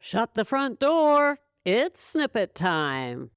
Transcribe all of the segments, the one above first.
Shut the front door. It's snippet time.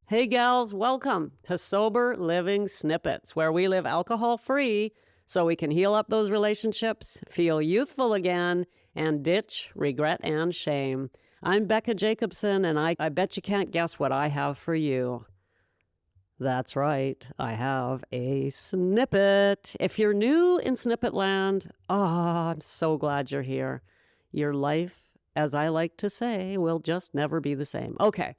Hey gals, welcome to Sober Living Snippets, where we live alcohol-free so we can heal up those relationships, feel youthful again, and ditch regret and shame. I'm Becca Jacobson, and I bet you can't guess what I have for you. That's right, I have a snippet. If you're new in Snippet Land, I'm so glad you're here. Your life, as I like to say, will just never be the same. Okay.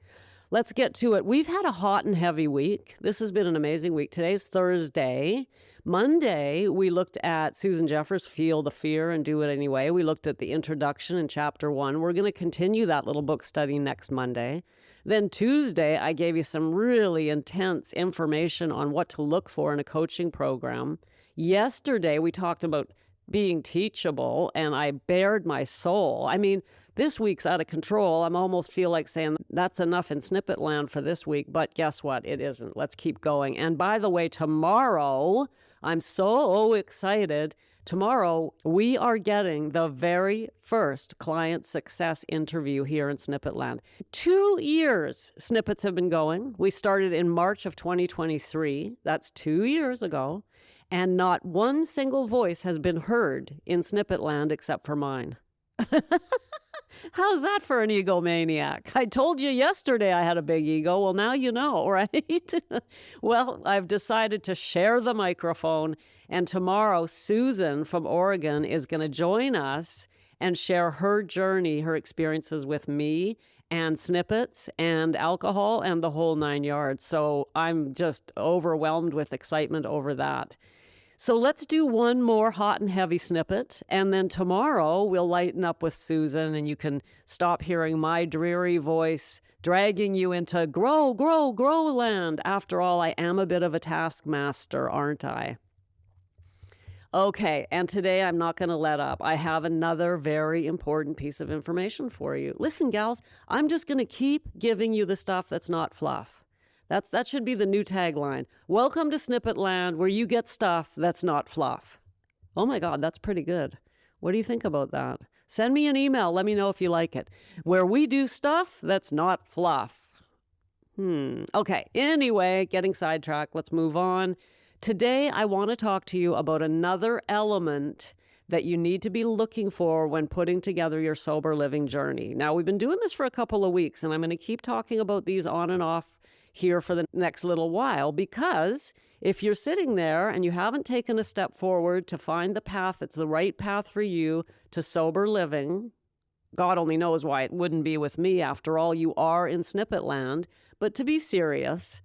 Let's get to it. We've had a hot and heavy week. This has been an amazing week. Today's Thursday. Monday, we looked at Susan Jeffers' Feel the Fear and Do It Anyway. We looked at the introduction in Chapter 1. We're going to continue that little book study next Monday. Then Tuesday, I gave you some really intense information on what to look for in a coaching program. Yesterday, we talked about being teachable, and I bared my soul. I mean, this week's out of control. I almost feel like saying that's enough in Snippet Land for this week, but guess what? It isn't. Let's keep going. And by the way, tomorrow, I'm so excited. Tomorrow, we are getting the very first client success interview here in Snippet Land. 2 years snippets have been going. We started in March of 2023. That's 2 years ago. And not one single voice has been heard in Snippet Land except for mine. How's that for an egomaniac? I told you yesterday I had a big ego. Well, now you know, right? Well, I've decided to share the microphone, and tomorrow Susan from Oregon is going to join us and share her journey, her experiences with me and snippets and alcohol and the whole 9 yards. So I'm just overwhelmed with excitement over that. So let's do one more hot and heavy snippet, and then tomorrow we'll lighten up with Susan, and you can stop hearing my dreary voice dragging you into grow land. After all, I am a bit of a taskmaster, aren't I? Okay, and today I'm not going to let up. I have another very important piece of information for you. Listen, gals, I'm just going to keep giving you the stuff that's not fluff. That should be the new tagline. Welcome to Snippet Land, where you get stuff that's not fluff. Oh my God, that's pretty good. What do you think about that? Send me an email. Let me know if you like it. Where we do stuff that's not fluff. Okay, anyway, getting sidetracked. Let's move on. Today, I want to talk to you about another element that you need to be looking for when putting together your sober living journey. Now, we've been doing this for a couple of weeks, and I'm going to keep talking about these on and off here for the next little while, because if you're sitting there and you haven't taken a step forward to find the path that's the right path for you to sober living, God only knows why it wouldn't be with me. After all, you are in Snippet Land. But to be serious,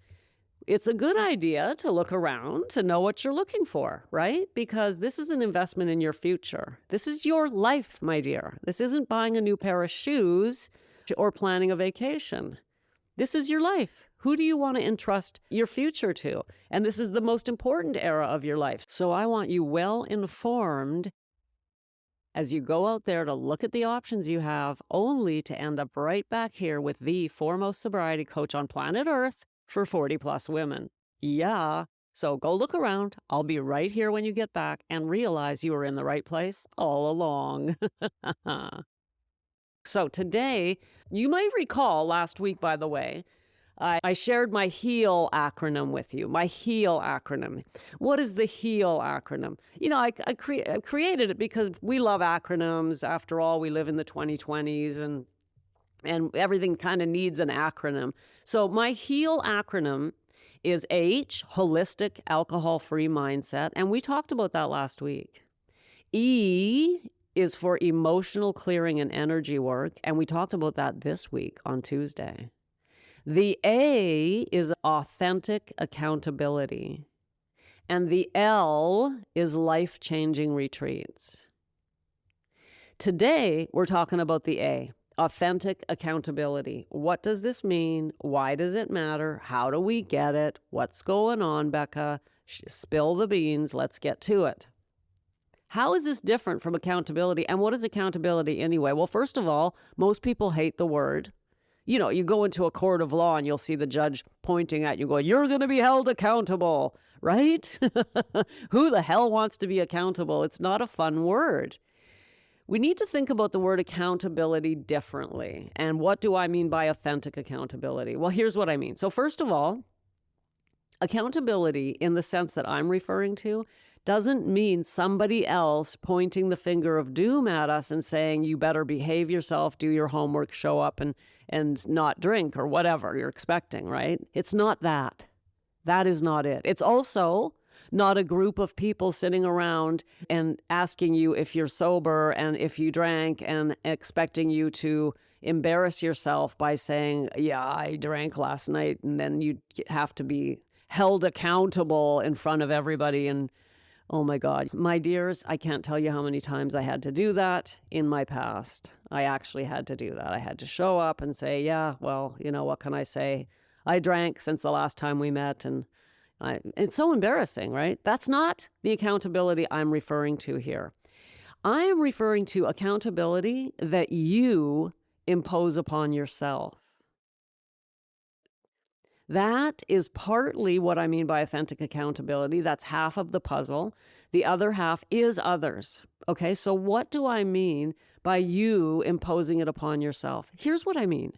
it's a good idea to look around to know what you're looking for, right? Because this is an investment in your future. This is your life, my dear. This isn't buying a new pair of shoes or planning a vacation. This is your life. Who do you want to entrust your future to? And this is the most important era of your life. So I want you well informed as you go out there to look at the options you have, only to end up right back here with the foremost sobriety coach on planet Earth for 40 plus women. Yeah. So go look around. I'll be right here when you get back and realize you were in the right place all along. So today, you might recall last week, by the way, I shared my HEAL acronym with you, my HEAL acronym. What is the HEAL acronym? You know, I created it because we love acronyms. After all, we live in the 2020s and everything kind of needs an acronym. So my HEAL acronym is H, Holistic Alcohol-Free Mindset. And we talked about that last week. E is for Emotional Clearing and Energy Work. And we talked about that this week on Tuesday. The A is Authentic Accountability. And the L is Life-Changing Retreats. Today, we're talking about the A, Authentic Accountability. What does this mean? Why does it matter? How do we get it? What's going on, Becca? Spill the beans. Let's get to it. How is this different from accountability? And what is accountability anyway? Well, first of all, most people hate the word. You go into a court of law and you'll see the judge pointing at you going, you're going to be held accountable, right? Who the hell wants to be accountable? It's not a fun word. We need to think about the word accountability differently. And what do I mean by authentic accountability? Well, here's what I mean. So first of all, accountability in the sense that I'm referring to doesn't mean somebody else pointing the finger of doom at us and saying, you better behave yourself, do your homework, show up and not drink or whatever you're expecting, right? It's not that. That is not it. It's also not a group of people sitting around and asking you if you're sober and if you drank and expecting you to embarrass yourself by saying, yeah, I drank last night, and then you have to be held accountable in front of everybody. And oh my God, my dears, I can't tell you how many times I had to do that in my past. I actually had to do that. I had to show up and say, yeah, well, what can I say? I drank since the last time we met, and it's so embarrassing, right? That's not the accountability I'm referring to here. I am referring to accountability that you impose upon yourself. That is partly what I mean by authentic accountability. That's half of the puzzle. The other half is others. Okay, so what do I mean by you imposing it upon yourself? Here's what I mean.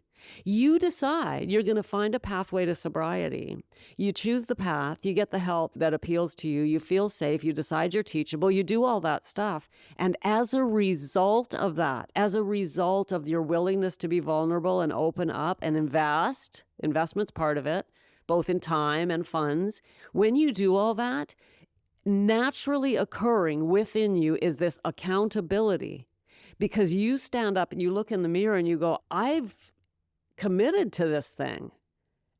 You decide you're going to find a pathway to sobriety. You choose the path, you get the help that appeals to you, you feel safe, you decide you're teachable, you do all that stuff. And as a result of that, as a result of your willingness to be vulnerable and open up and investment's part of it, both in time and funds, when you do all that, naturally occurring within you is this accountability, because you stand up and you look in the mirror and you go, I've committed to this thing.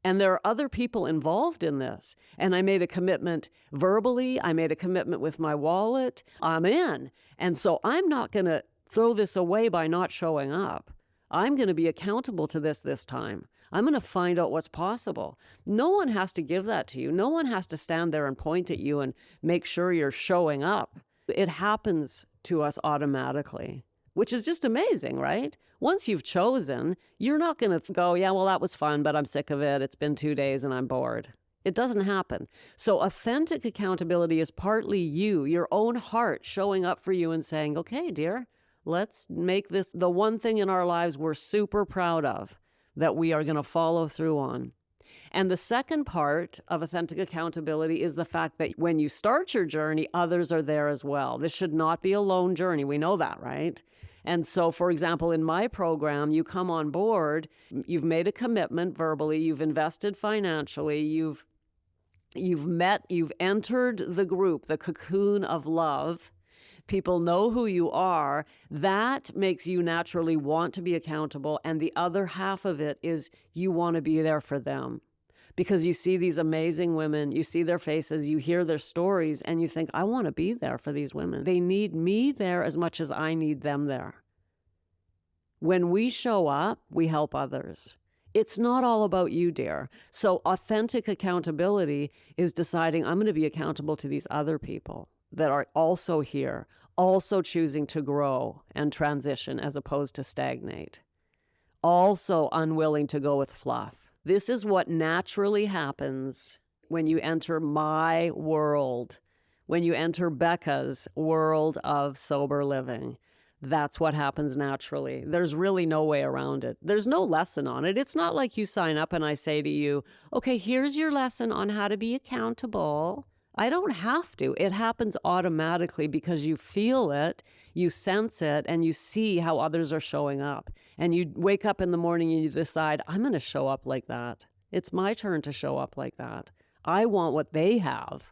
And there are other people involved in this. And I made a commitment verbally. I made a commitment with my wallet. I'm in. And so I'm not going to throw this away by not showing up. I'm going to be accountable to this time. I'm going to find out what's possible. No one has to give that to you. No one has to stand there and point at you and make sure you're showing up. It happens to us automatically, which is just amazing, right? Once you've chosen, you're not going to go, yeah, well, that was fun, but I'm sick of it. It's been 2 days and I'm bored. It doesn't happen. So authentic accountability is partly you, your own heart showing up for you and saying, okay, dear, let's make this the one thing in our lives we're super proud of that we are going to follow through on. And the second part of authentic accountability is the fact that when you start your journey, others are there as well. This should not be a lone journey. We know that, right? And so, for example, in my program, you come on board, you've made a commitment verbally, you've invested financially, you've entered the group, the cocoon of love. People know who you are. That makes you naturally want to be accountable. And the other half of it is you want to be there for them. Because you see these amazing women, you see their faces, you hear their stories, and you think, I want to be there for these women. They need me there as much as I need them there. When we show up, we help others. It's not all about you, dear. So authentic accountability is deciding I'm going to be accountable to these other people that are also here, also choosing to grow and transition as opposed to stagnate, also unwilling to go with fluff. This is what naturally happens when you enter my world, when you enter Becca's world of sober living. That's what happens naturally. There's really no way around it. There's no lesson on it. It's not like you sign up and I say to you, okay, here's your lesson on how to be accountable. I don't have to. It happens automatically because you feel it, you sense it, and you see how others are showing up. And you wake up in the morning and you decide, I'm going to show up like that. It's my turn to show up like that. I want what they have.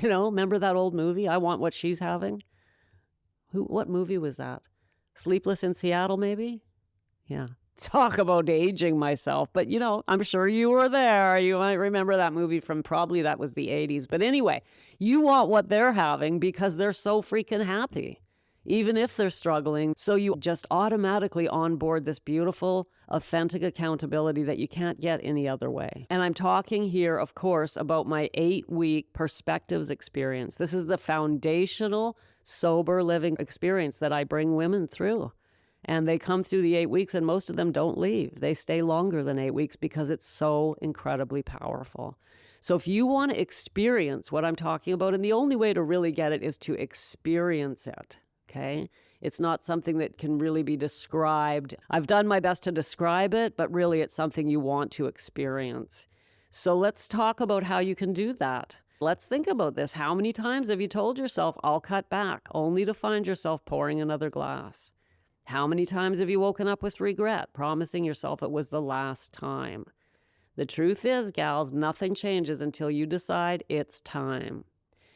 Remember that old movie, I Want What She's Having? What movie was that? Sleepless in Seattle, maybe? Yeah. Talk about aging myself. But, I'm sure you were there. You might remember that movie from probably that was the 80s. But anyway, you want what they're having because they're so freaking happy, even if they're struggling. So you just automatically onboard this beautiful, authentic accountability that you can't get any other way. And I'm talking here, of course, about my 8-week perspectives experience. This is the foundational sober living experience that I bring women through. And they come through the 8 weeks, and most of them don't leave. They stay longer than 8 weeks because it's so incredibly powerful. So if you want to experience what I'm talking about, and the only way to really get it is to experience it, okay? It's not something that can really be described. I've done my best to describe it, but really it's something you want to experience. So let's talk about how you can do that. Let's think about this. How many times have you told yourself, I'll cut back, only to find yourself pouring another glass? How many times have you woken up with regret, promising yourself it was the last time? The truth is, gals, nothing changes until you decide it's time.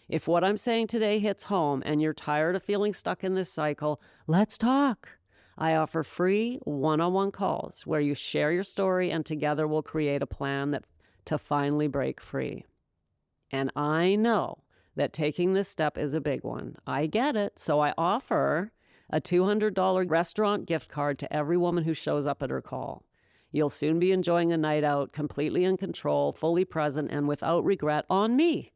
If what I'm saying today hits home and you're tired of feeling stuck in this cycle, let's talk. I offer free one-on-one calls where you share your story, and together we'll create a plan to finally break free. And I know that taking this step is a big one. I get it. So I offer a $200 restaurant gift card to every woman who shows up at her call. You'll soon be enjoying a night out, completely in control, fully present, and without regret on me.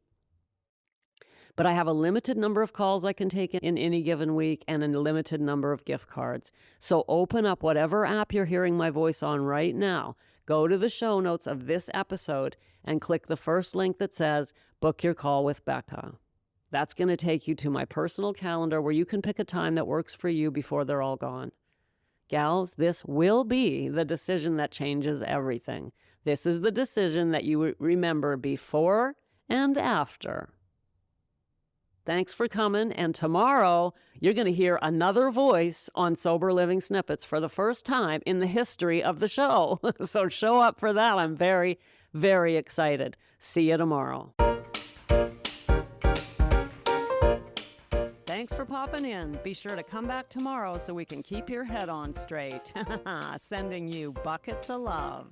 But I have a limited number of calls I can take in any given week and a limited number of gift cards. So open up whatever app you're hearing my voice on right now. Go to the show notes of this episode and click the first link that says, Book Your Call with Becca. That's going to take you to my personal calendar where you can pick a time that works for you before they're all gone. Gals, this will be the decision that changes everything. This is the decision that you remember before and after. Thanks for coming, and tomorrow you're going to hear another voice on Sober Living Snippets for the first time in the history of the show. So show up for that. I'm very, very excited. See you tomorrow. Thanks for popping in. Be sure to come back tomorrow so we can keep your head on straight. Sending you buckets of love.